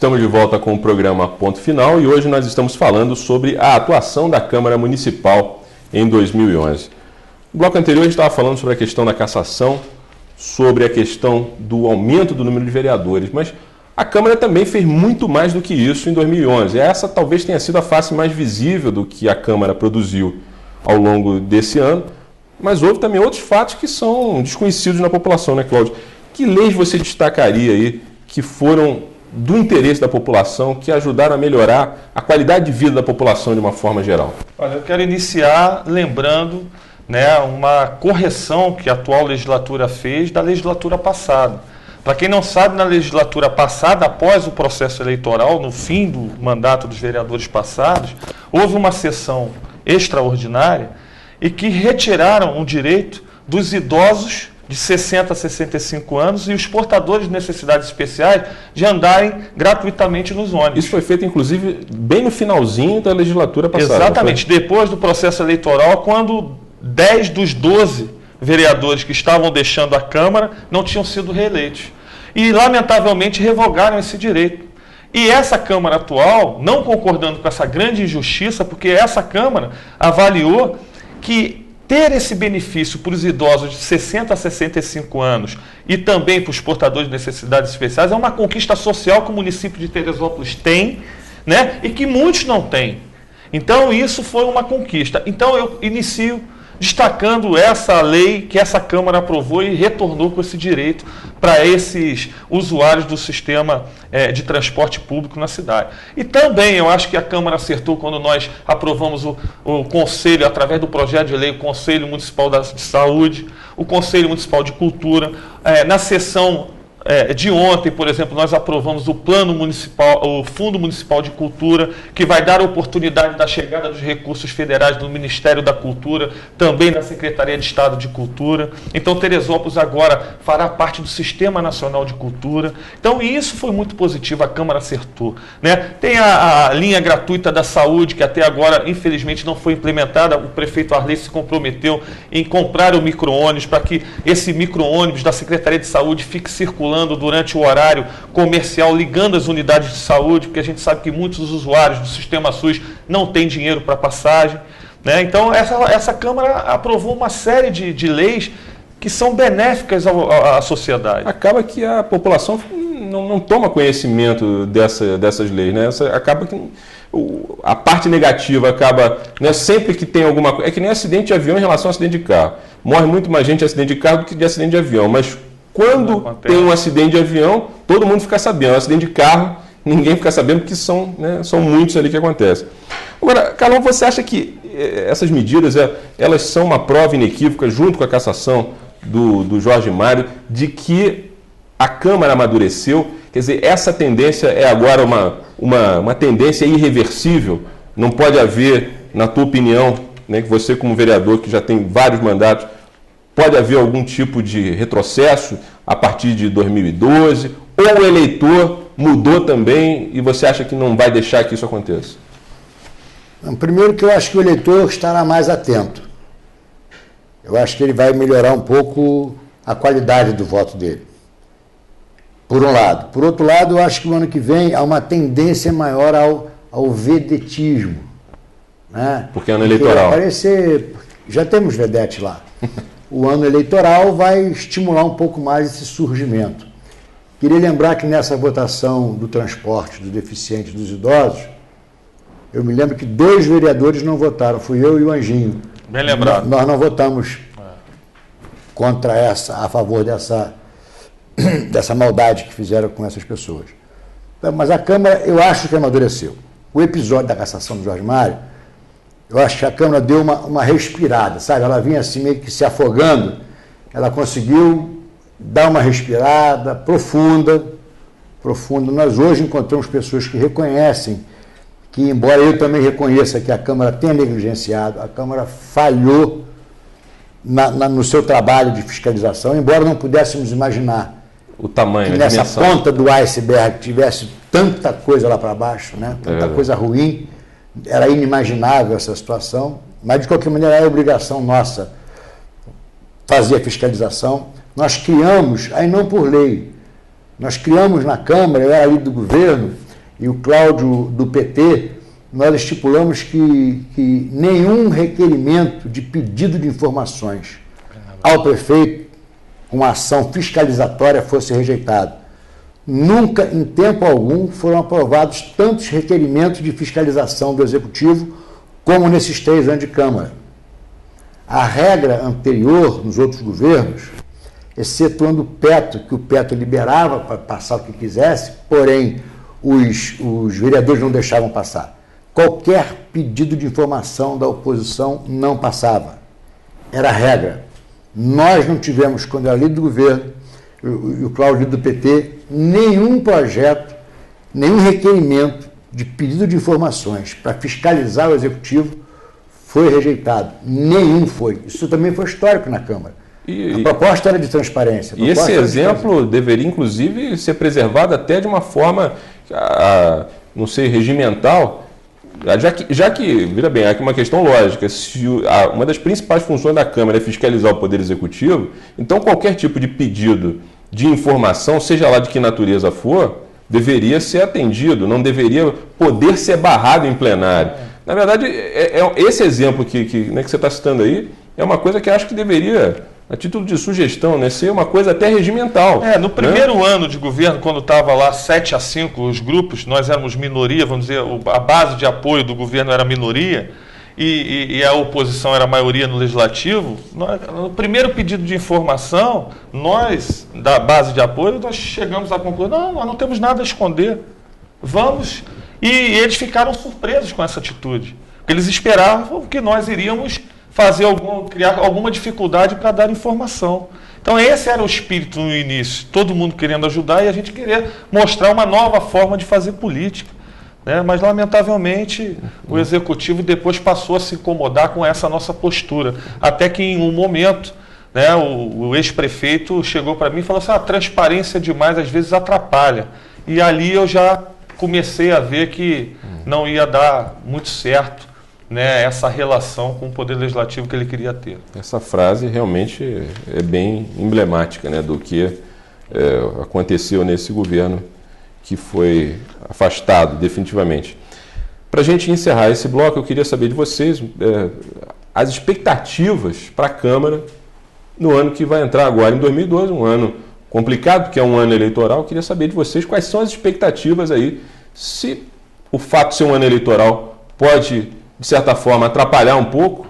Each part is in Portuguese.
Estamos de volta com o programa Ponto Final e hoje nós estamos falando sobre a atuação da Câmara Municipal em 2011. No bloco anterior a gente estava falando sobre a questão da cassação, sobre a questão do aumento do número de vereadores, mas a Câmara também fez muito mais do que isso em 2011. Essa talvez tenha sido a face mais visível do que a Câmara produziu ao longo desse ano, mas houve também outros fatos que são desconhecidos na população, né, Cláudio? Que leis você destacaria aí que foram do interesse da população, que ajudaram a melhorar a qualidade de vida da população de uma forma geral? Olha, eu quero iniciar lembrando, uma correção que a atual legislatura fez da legislatura passada. Para quem não sabe, na legislatura passada, após o processo eleitoral, no fim do mandato dos vereadores passados, houve uma sessão extraordinária e que retiraram o direito dos idosos de 60 a 65 anos e os portadores de necessidades especiais de andarem gratuitamente nos ônibus. Isso foi feito, inclusive, bem no finalzinho da legislatura passada. Exatamente, depois do processo eleitoral, quando 10 dos 12 vereadores que estavam deixando a Câmara não tinham sido reeleitos. E, lamentavelmente, revogaram esse direito. E essa Câmara atual, não concordando com essa grande injustiça, porque essa Câmara avaliou que ter esse benefício para os idosos de 60 a 65 anos e também para os portadores de necessidades especiais é uma conquista social que o município de Teresópolis tem, e que muitos não têm. Então, isso foi uma conquista. Então, eu inicio destacando essa lei que essa Câmara aprovou e retornou com esse direito para esses usuários do sistema de transporte público na cidade. E também eu acho que a Câmara acertou quando nós aprovamos o Conselho, através do projeto de lei, o Conselho Municipal de Saúde, o Conselho Municipal de Cultura, na sessão de ontem, por exemplo, nós aprovamos o Plano Municipal, o Fundo Municipal de Cultura, que vai dar oportunidade da chegada dos recursos federais do Ministério da Cultura, também na Secretaria de Estado de Cultura. Então, Teresópolis agora fará parte do Sistema Nacional de Cultura. Então, isso foi muito positivo, a Câmara acertou. Tem a linha gratuita da saúde, que até agora, infelizmente, não foi implementada. O prefeito Arley se comprometeu em comprar o micro-ônibus para que esse micro-ônibus da Secretaria de Saúde fique circulando durante o horário comercial, ligando as unidades de saúde, porque a gente sabe que muitos usuários do Sistema SUS não têm dinheiro para passagem. Então, essa Câmara aprovou uma série de leis que são benéficas à sociedade. Acaba que a população não toma conhecimento dessas leis. Acaba que a parte negativa acaba... sempre que tem alguma coisa... É que nem acidente de avião em relação a acidente de carro. Morre muito mais gente de acidente de carro do que de acidente de avião, mas quando tem um acidente de avião, todo mundo fica sabendo. Um acidente de carro, ninguém fica sabendo, porque são muitos ali que acontecem. Agora, Carlão, você acha que essas medidas elas são uma prova inequívoca, junto com a cassação do Jorge Mário, de que a Câmara amadureceu? Quer dizer, essa tendência é agora uma tendência irreversível? Não pode haver, na tua opinião, que você como vereador que já tem vários mandatos, pode haver algum tipo de retrocesso a partir de 2012? Ou o eleitor mudou também e você acha que não vai deixar que isso aconteça? Primeiro que eu acho que o eleitor estará mais atento. Eu acho que ele vai melhorar um pouco a qualidade do voto dele. Por um lado. Por outro lado, eu acho que o ano que vem há uma tendência maior ao vedetismo. Porque é ano eleitoral. Já temos vedete lá. O ano eleitoral vai estimular um pouco mais esse surgimento. Queria lembrar que nessa votação do transporte dos deficientes, dos idosos, eu me lembro que 2 vereadores não votaram, fui eu e o Anjinho. Bem lembrado. Nós não votamos a favor dessa maldade que fizeram com essas pessoas. Mas a Câmara, eu acho que amadureceu. O episódio da cassação do Jorge Mário, eu acho que a Câmara deu uma respirada, sabe? Ela vinha assim meio que se afogando, ela conseguiu dar uma respirada profunda. Nós hoje encontramos pessoas que reconhecem que, embora eu também reconheça que a Câmara tenha negligenciado, a Câmara falhou no seu trabalho de fiscalização, embora não pudéssemos imaginar o tamanho, que nessa ponta do iceberg tivesse tanta coisa lá para baixo, tanta coisa ruim. Era inimaginável essa situação, mas de qualquer maneira é obrigação nossa fazer a fiscalização. Nós criamos, aí não por lei, nós criamos na Câmara, eu era líder do governo, e o Cláudio do PT, nós estipulamos que nenhum requerimento de pedido de informações ao prefeito com ação fiscalizatória fosse rejeitado. Nunca, em tempo algum, foram aprovados tantos requerimentos de fiscalização do Executivo como nesses 3 anos de Câmara. A regra anterior, nos outros governos, excetuando o Petro, que o Petro liberava para passar o que quisesse, porém os vereadores não deixavam passar. Qualquer pedido de informação da oposição não passava. Era a regra. Nós não tivemos, quando era líder do governo, e o Cláudio do PT, nenhum projeto, nenhum requerimento de pedido de informações para fiscalizar o Executivo foi rejeitado. Nenhum foi. Isso também foi histórico na Câmara. A proposta era de transparência. E esse exemplo deveria, inclusive, ser preservado até de uma forma, não sei, regimental, já que, vira bem, aqui uma questão lógica, se uma das principais funções da Câmara é fiscalizar o Poder Executivo, então qualquer tipo de pedido de informação, seja lá de que natureza for, deveria ser atendido, não deveria poder ser barrado em plenário. Na verdade, esse exemplo que você está citando aí é uma coisa que acho que deveria, a título de sugestão, né, ser uma coisa até regimental. No primeiro ano de governo, quando estava lá 7-5 os grupos, nós éramos minoria, vamos dizer, a base de apoio do governo era minoria, e a oposição era a maioria no legislativo. No primeiro pedido de informação, nós, da base de apoio, nós chegamos à conclusão, nós não temos nada a esconder, vamos. E eles ficaram surpresos com essa atitude, porque eles esperavam que nós iríamos criar alguma dificuldade para dar informação. Então esse era o espírito no início, todo mundo querendo ajudar e a gente queria mostrar uma nova forma de fazer política. Mas, lamentavelmente, o Executivo depois passou a se incomodar com essa nossa postura. Até que, em um momento, o ex-prefeito chegou para mim e falou assim, a transparência demais às vezes atrapalha. E ali eu já comecei a ver que não ia dar muito certo, essa relação com o Poder Legislativo que ele queria ter. Essa frase realmente é bem emblemática, do que aconteceu nesse governo que foi afastado definitivamente. Para a gente encerrar esse bloco, eu queria saber de vocês as expectativas para a Câmara no ano que vai entrar agora, em 2012, um ano complicado, porque é um ano eleitoral. Eu queria saber de vocês quais são as expectativas aí, se o fato de ser um ano eleitoral pode, de certa forma, atrapalhar um pouco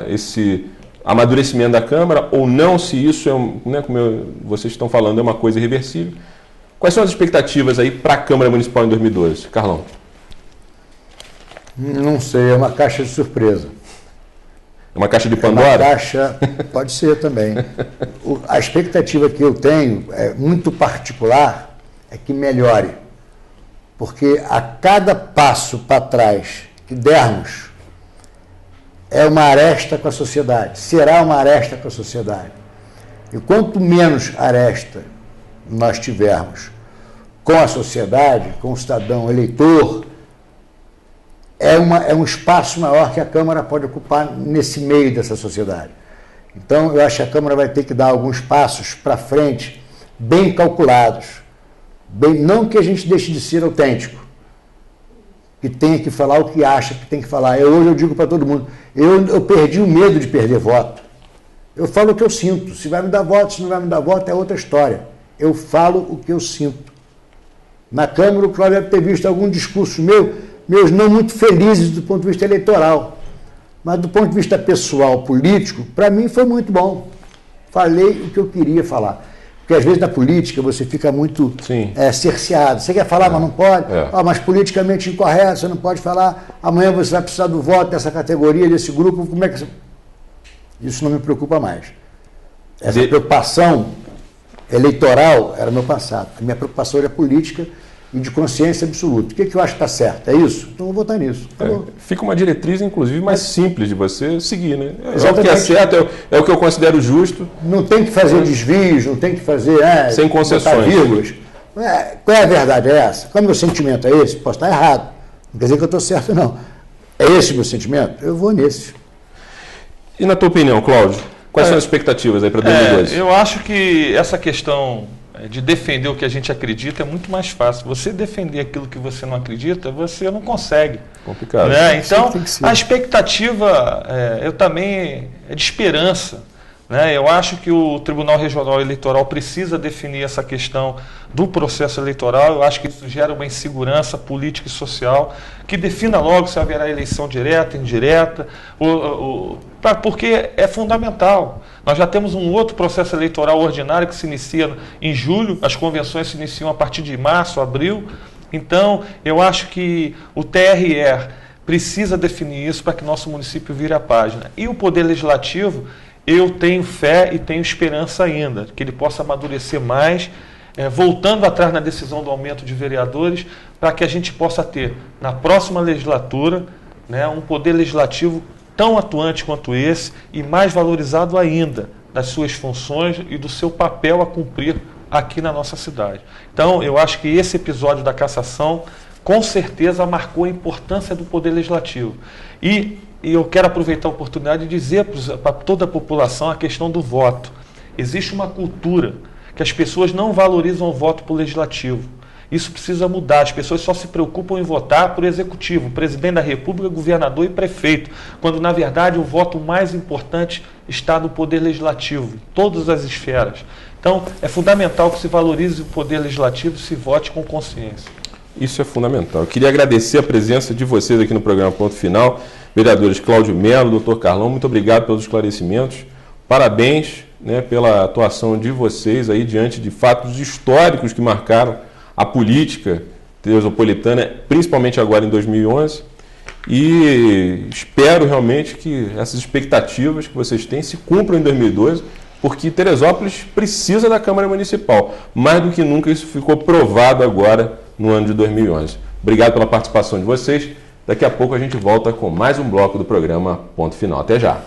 esse amadurecimento da Câmara, ou não, se isso como vocês estão falando, é uma coisa irreversível. Quais são as expectativas aí para a Câmara Municipal em 2012? Carlão? Não sei, é uma caixa de surpresa. É uma caixa de Pandora? É uma caixa, pode ser também. A expectativa que eu tenho, é muito particular, é que melhore. Porque a cada passo para trás que dermos, é uma aresta com a sociedade, será uma aresta com a sociedade. E quanto menos aresta nós tivermos com a sociedade, com o cidadão eleitor, é um espaço maior que a Câmara pode ocupar nesse meio dessa sociedade. Então, eu acho que a Câmara vai ter que dar alguns passos para frente, bem calculados. Não que a gente deixe de ser autêntico, que tenha que falar o que acha que tem que falar. Hoje eu digo para todo mundo, eu perdi o medo de perder voto. Eu falo o que eu sinto. Se vai me dar voto, se não vai me dar voto, é outra história. Eu falo o que eu sinto. Na Câmara, o Cláudio deve ter visto algum discurso meus não muito felizes do ponto de vista eleitoral. Mas do ponto de vista pessoal, político, para mim foi muito bom. Falei o que eu queria falar. Porque às vezes na política você fica muito cerceado. Você quer falar, mas não pode. Mas politicamente incorreto, você não pode falar. Amanhã você vai precisar do voto dessa categoria, desse grupo. Como é que... Isso não me preocupa mais. Essa preocupação eleitoral era meu passado. A minha preocupação era política e de consciência absoluta. O que eu acho que está certo? É isso? Então eu vou votar nisso. Fica uma diretriz, inclusive, mais simples de você seguir, né? É o que é certo, é o que eu considero justo. Não tem que fazer desvios, não tem que fazer... sem concessões. Qual é a verdade? É essa. Qual é o meu sentimento? É esse? Posso estar errado. Não quer dizer que eu estou certo, não. É esse o meu sentimento? Eu vou nesse. E na tua opinião, Cláudio? Quais são as expectativas aí para 2012? Eu acho que essa questão de defender o que a gente acredita é muito mais fácil. Você defender aquilo que você não acredita, você não consegue. Complicado. Né? Então, a expectativa eu também é de esperança. Né? Eu acho que o Tribunal Regional Eleitoral precisa definir essa questão do processo eleitoral. Eu acho que isso gera uma insegurança política e social, que defina logo se haverá eleição direta, indireta, porque é fundamental. Nós já temos um outro processo eleitoral ordinário que se inicia em julho, as convenções se iniciam a partir de março, abril. Então, eu acho que o TRE precisa definir isso para que nosso município vire a página. E o Poder Legislativo, eu tenho fé e tenho esperança ainda, que ele possa amadurecer mais, voltando atrás na decisão do aumento de vereadores, para que a gente possa ter, na próxima legislatura, né, um Poder Legislativo tão atuante quanto esse e mais valorizado ainda das suas funções e do seu papel a cumprir aqui na nossa cidade. Então, eu acho que esse episódio da cassação, com certeza, marcou a importância do Poder Legislativo. E eu quero aproveitar a oportunidade de dizer para toda a população a questão do voto. Existe uma cultura que as pessoas não valorizam o voto por legislativo. Isso precisa mudar. As pessoas só se preocupam em votar por executivo, presidente da República, governador e prefeito, quando, na verdade, o voto mais importante está no Poder Legislativo, em todas as esferas. Então, é fundamental que se valorize o Poder Legislativo e se vote com consciência. Isso é fundamental. Eu queria agradecer a presença de vocês aqui no programa Ponto Final. Vereadores Cláudio Melo, doutor Carlão, muito obrigado pelos esclarecimentos. Parabéns, né, pela atuação de vocês aí diante de fatos históricos que marcaram a política teresopolitana, principalmente agora em 2011. E espero realmente que essas expectativas que vocês têm se cumpram em 2012, porque Teresópolis precisa da Câmara Municipal. Mais do que nunca isso ficou provado agora no ano de 2011. Obrigado pela participação de vocês. Daqui a pouco a gente volta com mais um bloco do programa Ponto Final. Até já!